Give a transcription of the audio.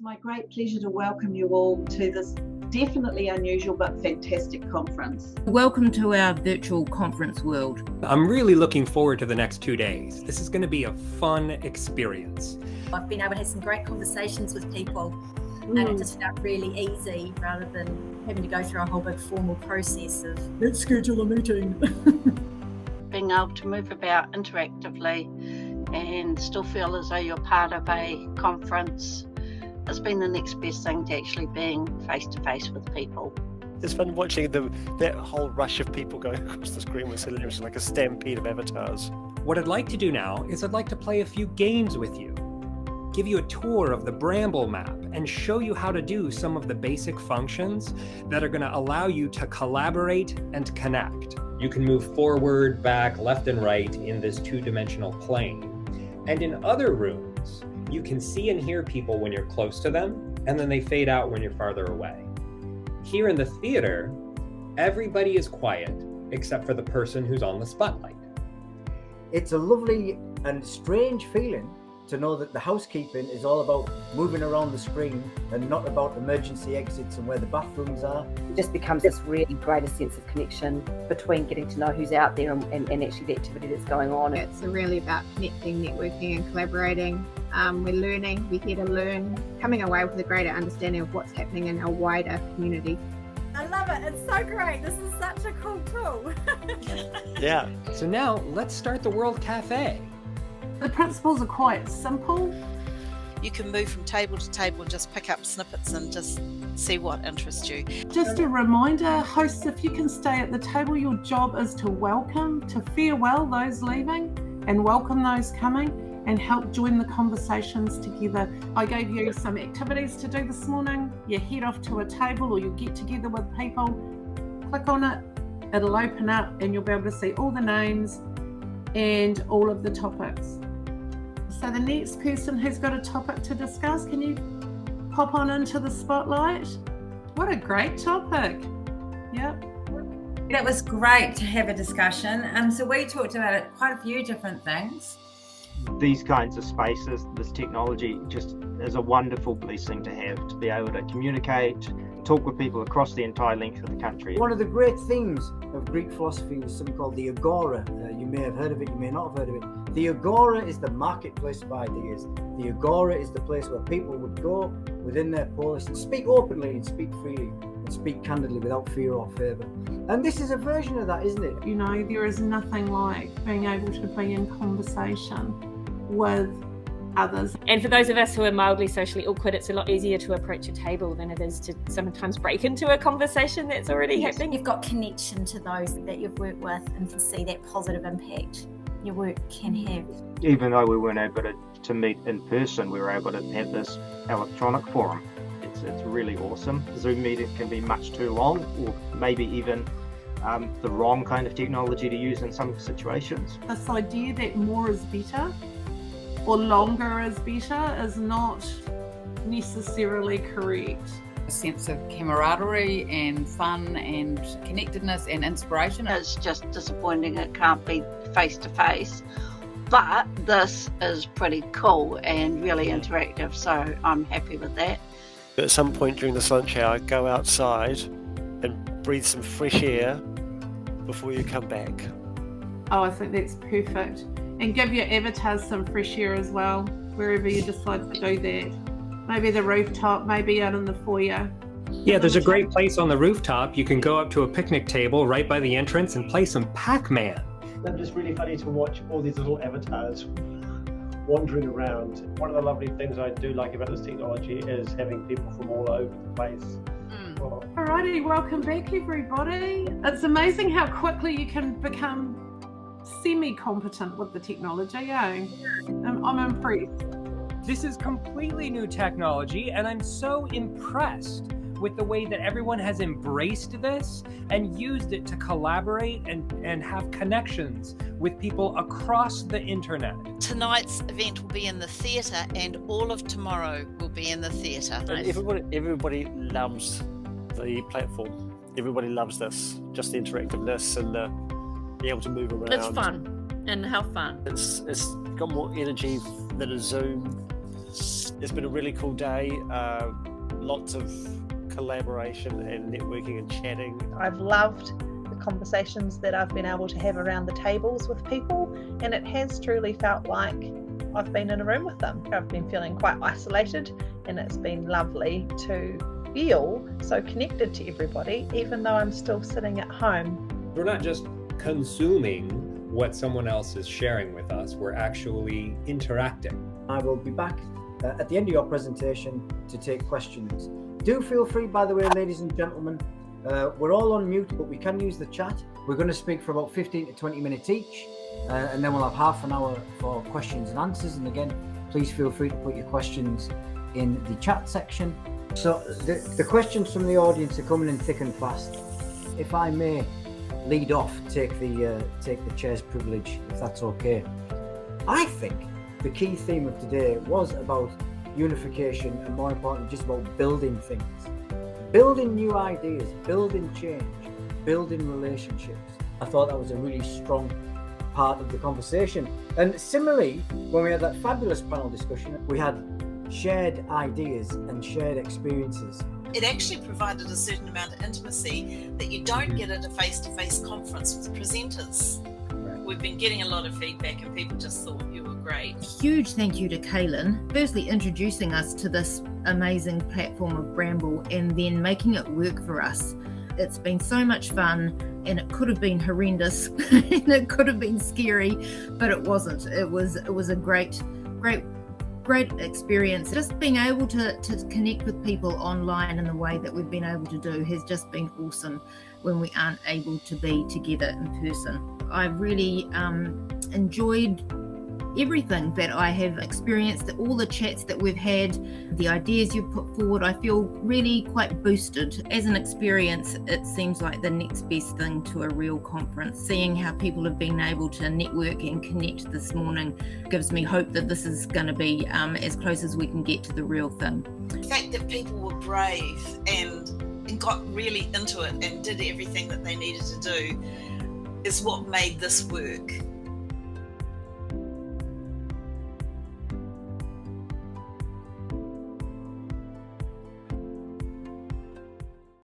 my great pleasure to welcome you all to this definitely unusual but fantastic conference. Welcome to our virtual conference world. I'm really looking forward to the next 2 days. This is going to be a fun experience. I've been able to have some great conversations with people and it just felt really easy rather than having to go through a whole big formal process of let's schedule a meeting. Being able to move about interactively and still feel as though you're part of a conference has been the next best thing to actually being face to face with people. It's fun watching that whole rush of people going across the screen was hilarious, like a stampede of avatars. What I'd like to do now is I'd like to play a few games with you, give you a tour of the Bramble map, and show you how to do some of the basic functions that are going to allow you to collaborate and connect. You can move forward, back, left, and right in this two-dimensional plane. And in other rooms, you can see and hear people when you're close to them, and then they fade out when you're farther away. Here in the theater, everybody is quiet except for the person who's on the spotlight. It's a lovely and strange feeling to know that the housekeeping is all about moving around the screen and not about emergency exits and where the bathrooms are. It just becomes this really greater sense of connection between getting to know who's out there and actually the activity that's going on. It's really about connecting, networking and collaborating. We're learning, we're here to learn, coming away with a greater understanding of what's happening in our wider community. I love it, it's so great. This is such a cool tool. Yeah. So now let's start the World Cafe. The principles are quite simple. You can move from table to table and just pick up snippets and just see what interests you. Just a reminder, hosts, if you can stay at the table, your job is to welcome, to farewell those leaving and welcome those coming and help join the conversations together. I gave you some activities to do this morning. You head off to a table or you get together with people, click on it, it'll open up and you'll be able to see all the names and all of the topics. So the next person who's got a topic to discuss, can you pop on into the spotlight? What a great topic. Yep. It was great to have a discussion. So we talked about quite a few different things. These kinds of spaces, this technology just is a wonderful blessing to have, to be able to communicate, talk with people across the entire length of the country. One of the great things of Greek philosophy was something called the agora. You may have heard of it, you may not have heard of it. The agora is the marketplace of ideas. The agora is the place where people would go within their polis and speak openly and speak freely and speak candidly without fear or favour. And this is a version of that, isn't it? You know, there is nothing like being able to be in conversation with others. And for those of us who are mildly socially awkward, it's a lot easier to approach a table than it is to sometimes break into a conversation that's already happening. You've got connection to those that you've worked with and can see that positive impact your work can have. Even though we weren't able to meet in person, we were able to have this electronic forum. It's really awesome. Zoom meetings can be much too long, or maybe even the wrong kind of technology to use in some situations. This idea that more is better or longer is better is not necessarily correct. A sense of camaraderie and fun and connectedness and inspiration. It's just disappointing it can't be face to face, but this is pretty cool and really interactive, so I'm happy with that. At some point during this lunch hour, go outside and breathe some fresh air before you come back. Oh, I think that's perfect. And give your avatars some fresh air as well, wherever you decide to do that. Maybe the rooftop, maybe out in the foyer. Yeah, there's a great place on the rooftop. You can go up to a picnic table right by the entrance and play some Pac-Man. It's just really funny to watch all these little avatars wandering around. One of the lovely things I do like about this technology is having people from all over the place. Alrighty, welcome back everybody. It's amazing how quickly you can become semi-competent with the technology, eh? I'm impressed. This is completely new technology, and I'm so impressed with the way that everyone has embraced this and used it to collaborate and have connections with people across the internet. Tonight's event will be in the theatre and all of tomorrow will be in the theatre. Everybody loves the platform. Everybody loves this, just the interactiveness and the be able to move around. It's fun. And how fun. It's got more energy than a Zoom. It's been a really cool day. Lots of collaboration and networking and chatting. I've loved the conversations that I've been able to have around the tables with people, and it has truly felt like I've been in a room with them. I've been feeling quite isolated, and it's been lovely to feel so connected to everybody, even though I'm still sitting at home. We're not just consuming what someone else is sharing with us, we're actually interacting. I will be back at the end of your presentation to take questions. Do feel free, by the way, ladies and gentlemen, we're all on mute, but we can use the chat. We're going to speak for about 15 to 20 minutes each, and then we'll have half an hour for questions and answers. And again, please feel free to put your questions in the chat section. So the questions from the audience are coming in thick and fast. If I may lead off, take the chair's privilege, if that's okay. I think the key theme of today was about unification, and more importantly, just about building things, building new ideas, building change, building relationships. I thought that was a really strong part of the conversation. And similarly, when we had that fabulous panel discussion, we had shared ideas and shared experiences. It actually provided a certain amount of intimacy that you don't get at a face-to-face conference with presenters. We've been getting a lot of feedback, and people just thought you were great. Huge thank you to Caelan, firstly introducing us to this amazing platform of Bramble and then making it work for us. It's been so much fun, and it could have been horrendous and it could have been scary, but it wasn't. It was a great experience. Just being able to connect with people online in the way that we've been able to do has just been awesome when we aren't able to be together in person. I really enjoyed everything that I have experienced, all the chats that we've had, the ideas you've put forward. I feel really quite boosted. As an experience, it seems like the next best thing to a real conference. Seeing how people have been able to network and connect this morning gives me hope that this is going to be as close as we can get to the real thing. The fact that people were brave and got really into it and did everything that they needed to do is what made this work.